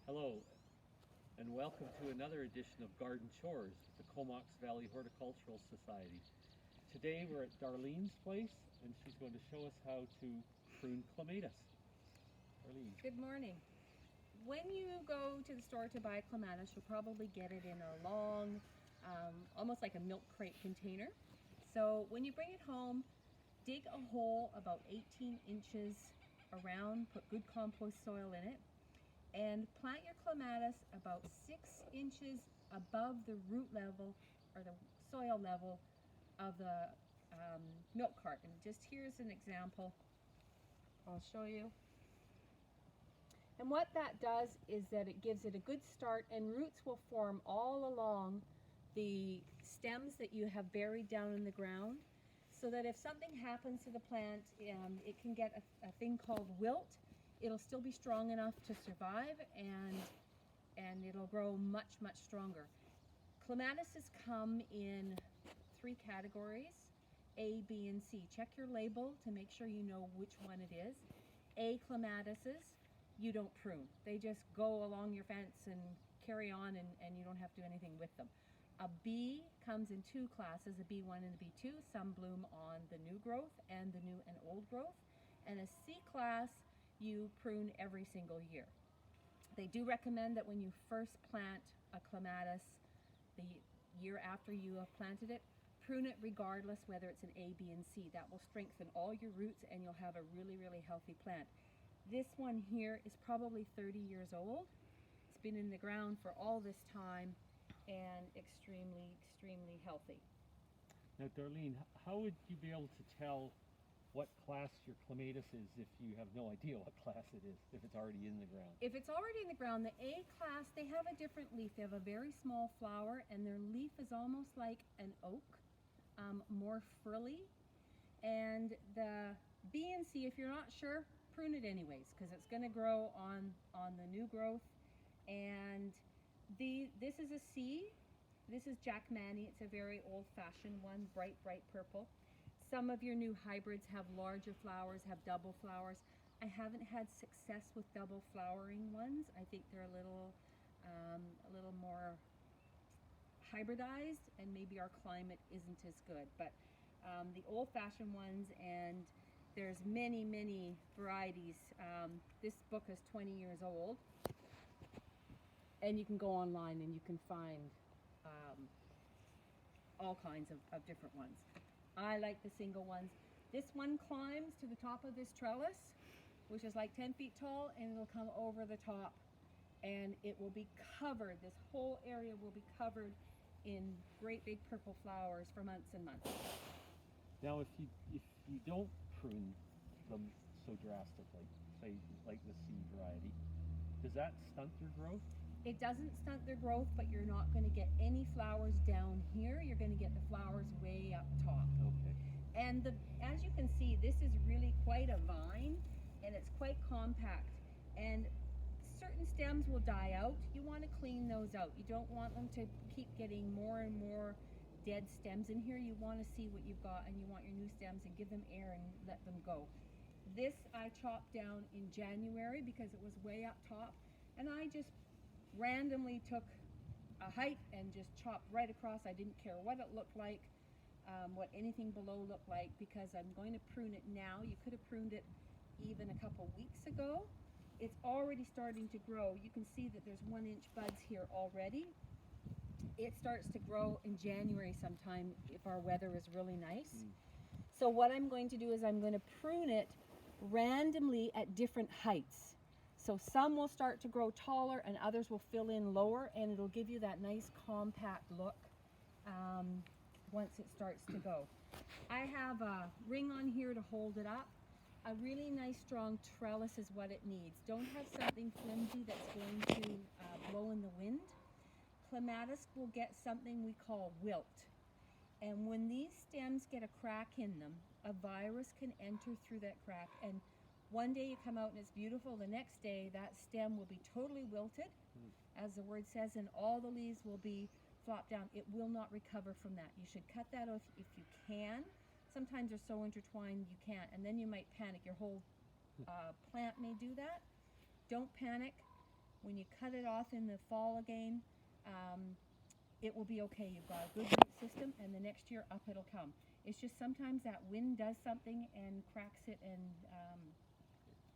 Hello, and welcome to another edition of Garden Chores, the Comox Valley Horticultural Society. Today we're at Darlene's place, and she's going to show us how to prune clematis. Darlene. Good morning. When you go to the store to buy clematis, you'll probably get it in a long, almost like a milk crate container. So when you bring it home, dig a hole about 18 inches around, put good compost soil in it, and plant your clematis about 6 inches above the root level or the soil level of the milk carton. Just here's an example. I'll show you. And what that does is that it gives it a good start, and roots will form all along the stems that you have buried down in the ground, so that if something happens to the plant, it can get a thing called wilt. It'll still be strong enough to survive, and it'll grow much, much stronger. Clematises come in 3 categories, A, B, and C. Check your label to make sure you know which one it is. A clematises, you don't prune. They just go along your fence and carry on, and you don't have to do anything with them. A B comes in 2 classes, a B1 and a B2. Some bloom on the new growth and the new and old growth. And a C class, you prune every single year. They do recommend that when you first plant a clematis, the year after you have planted it, prune it regardless whether it's an A, B, and C. That will strengthen all your roots, and you'll have a really, really healthy plant. This one here is probably 30 years old. It's been in the ground for all this time and extremely, extremely healthy. Now, Darlene, how would you be able to tell what class your clematis is if you have no idea what class it is, if it's already in the ground? If it's already in the ground, the A class, they have a different leaf. They have a very small flower, and their leaf is almost like an oak, more frilly. And the B and C, if you're not sure, prune it anyways, because it's going to grow on the new growth. And this is a C. This is Jackmanii. It's a very old-fashioned one, bright, bright purple. Some of your new hybrids have larger flowers, have double flowers. I haven't had success with double flowering ones. I think they're a little more hybridized, and maybe our climate isn't as good. But the old-fashioned ones, and there's many, many varieties. This book is 20 years old, and you can go online and you can find all kinds of different ones. I like the single ones. This one climbs to the top of this trellis, which is like 10 feet tall, and it'll come over the top, and it will be covered. This whole area will be covered in great big purple flowers for months and months. Now, if you don't prune them so drastically, say like the C variety, does that stunt their growth? It doesn't stunt their growth, but you're not going to get any flowers down here. You're going to get the flowers way up top. Okay. And as you can see, this is really quite a vine, and it's quite compact. And certain stems will die out. You want to clean those out. You don't want them to keep getting more and more dead stems in here. You want to see what you've got, and you want your new stems and give them air and let them go. This I chopped down in January because it was way up top, and I just randomly took a height and just chopped right across. I didn't care what it looked like, what anything below looked like, because I'm going to prune it now. You could have pruned it even a couple weeks ago. It's already starting to grow. You can see that there's 1-inch buds here already. It starts to grow in January sometime if our weather is really nice. So what I'm going to do is I'm going to prune it randomly at different heights. So some will start to grow taller and others will fill in lower, and it'll give you that nice compact look once it starts to go. I have a ring on here to hold it up. A really nice strong trellis is what it needs. Don't have something flimsy that's going to blow in the wind. Clematis will get something we call wilt. And when these stems get a crack in them, a virus can enter through that crack, and one day you come out and it's beautiful, the next day that stem will be totally wilted, as the word says, and all the leaves will be flopped down. It will not recover from that. You should cut that off if you can. Sometimes they're so intertwined you can't, and then you might panic. Your whole plant may do that. Don't panic. When you cut it off in the fall again, it will be okay. You've got a good root system, and the next year up it'll come. It's just sometimes that wind does something and cracks it and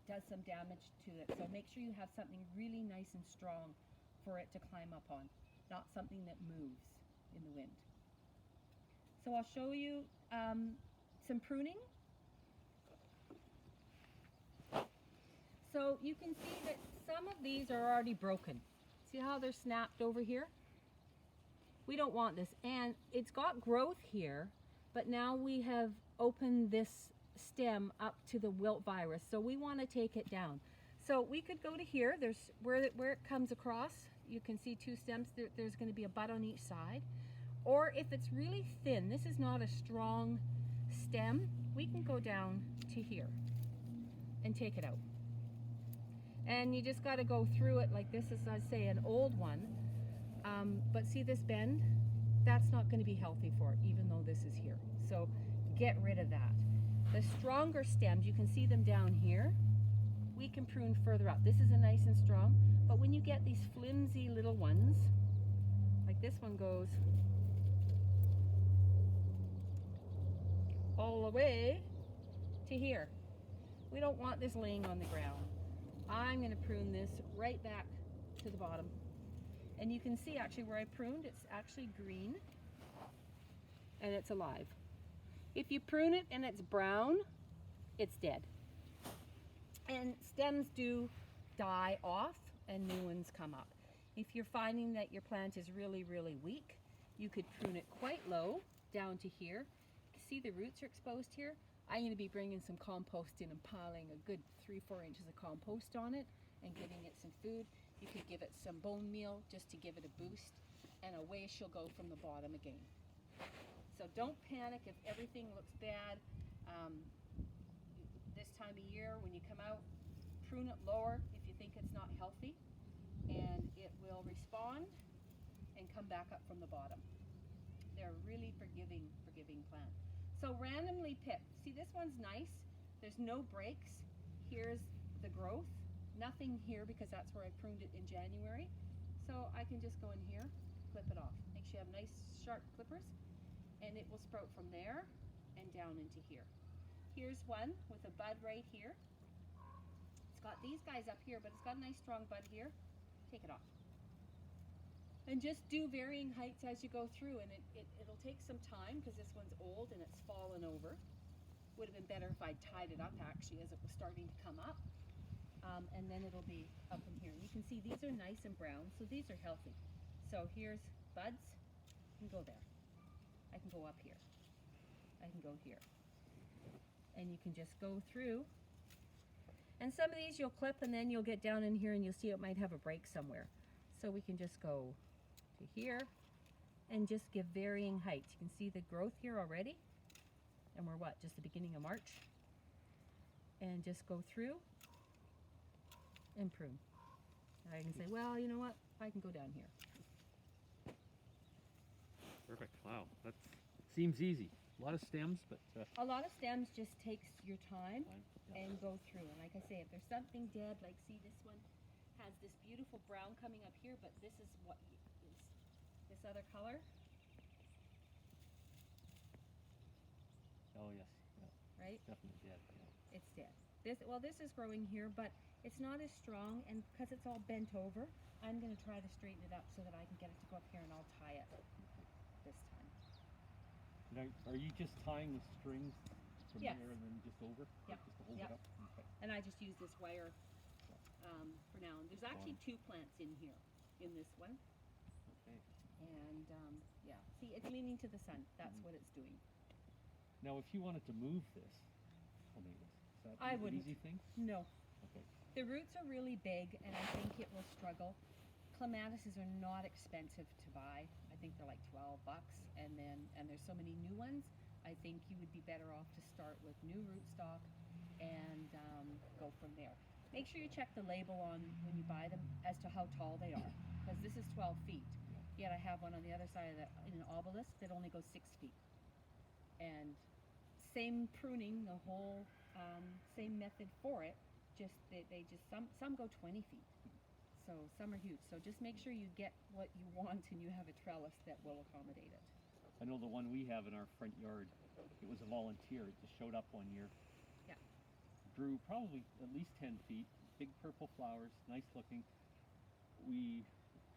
does some damage to it. So make sure you have something really nice and strong for it to climb up on, not something that moves in the wind. So I'll show you some pruning. So you can see that some of these are already broken. See how they're snapped over here? We don't want this, and it's got growth here, but now we have opened this stem up to the wilt virus, so we want to take it down. So we could go to here. There's where it comes across. You can see two stems. There's going to be a bud on each side. Or if it's really thin, this is not a strong stem, we can go down to here and take it out. And you just got to go through it like this is, I'd say, an old one. But see this bend? That's not going to be healthy for it, even though this is here. So get rid of that. The stronger stems, you can see them down here. We can prune further up. This is a nice and strong, but when you get these flimsy little ones, like this one goes all the way to here. We don't want this laying on the ground. I'm going to prune this right back to the bottom. And you can see actually where I pruned, it's actually green and it's alive. If you prune it and it's brown, it's dead. And stems do die off and new ones come up. If you're finding that your plant is really, really weak, you could prune it quite low down to here. See the roots are exposed here? I'm going to be bringing some compost in and piling a good 3-4 inches of compost on it and giving it some food. You could give it some bone meal just to give it a boost, and away she'll go from the bottom again. So don't panic if everything looks bad. This time of year when you come out, prune it lower if you think it's not healthy, and it will respond and come back up from the bottom. They're really forgiving plant. So randomly pick. See, this one's nice. There's no breaks. Here's the growth. Nothing here because that's where I pruned it in January. So I can just go in here, clip it off. Make sure you have nice sharp clippers, and it will sprout from there and down into here. Here's one with a bud right here. It's got these guys up here, but it's got a nice strong bud here. Take it off. And just do varying heights as you go through, and it'll take some time because this one's old and it's fallen over. Would have been better if I'd tied it up actually as it was starting to come up. And then it'll be up in here. You can see these are nice and brown, so these are healthy. So here's buds. I can go there. I can go up here. I can go here. And you can just go through. And some of these you'll clip, and then you'll get down in here and you'll see it might have a break somewhere. So we can just go to here and just give varying heights. You can see the growth here already. And we're what, just the beginning of March? And just go through and prune. And I can say, well, you know what? I can go down here. Perfect. Wow, that seems easy. A lot of stems, but a lot of stems just takes your time yeah. and go through. And like I say, if there's something dead, like see this one has this beautiful brown coming up here, but this is what is this other color. Oh yes, yeah. Right? Definitely dead. Yeah. It's dead. This is growing here, but it's not as strong, and because it's all bent over, I'm going to try to straighten it up so that I can get it to go up here, and I'll tie it this time. Now, are you just tying the strings from Yes. there and then just over? Yep. Just to hold Yep. it up? Okay. And I just use this wire for now. And there's actually 2 plants in here, in this one. Okay. And yeah, see, it's leaning to the sun. That's what it's doing. Now, if you wanted to move this clematis, is that I an wouldn't. easy thing? No. Okay. The roots are really big, and I think it will struggle. Clematises are not expensive to buy. I think they're like $12, and there's so many new ones. I think you would be better off to start with new rootstock and go from there. Make sure you check the label on when you buy them as to how tall they are, because this is 12 feet. Yet I have one on the other side of in an obelisk that only goes 6 feet. And same pruning, the whole same method for it. Just they just some go 20 feet. So some are huge. So just make sure you get what you want and you have a trellis that will accommodate it. I know the one we have in our front yard, it was a volunteer. It just showed up one year. Yeah. Grew probably at least 10 feet, big purple flowers, nice looking. We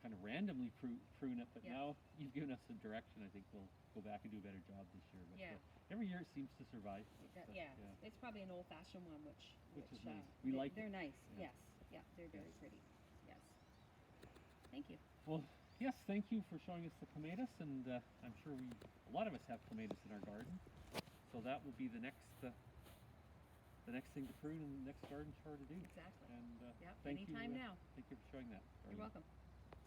kind of randomly prune it, but Yeah. now you've given us a direction. I think we'll go back and do a better job this year. But Yeah. Every year it seems to survive. Yeah. It's probably an old-fashioned one, which is nice. We like they're it. nice. Yeah. Yes. Yeah, they're very pretty. Yes. Thank you. Well, yes, thank you for showing us the clematis, and I'm sure a lot of us have clematis in our garden. So that will be the next thing to prune and the next garden chore to do. Exactly. And Yep. thank you. Anytime now. Thank you for showing that. You're Darlene. welcome.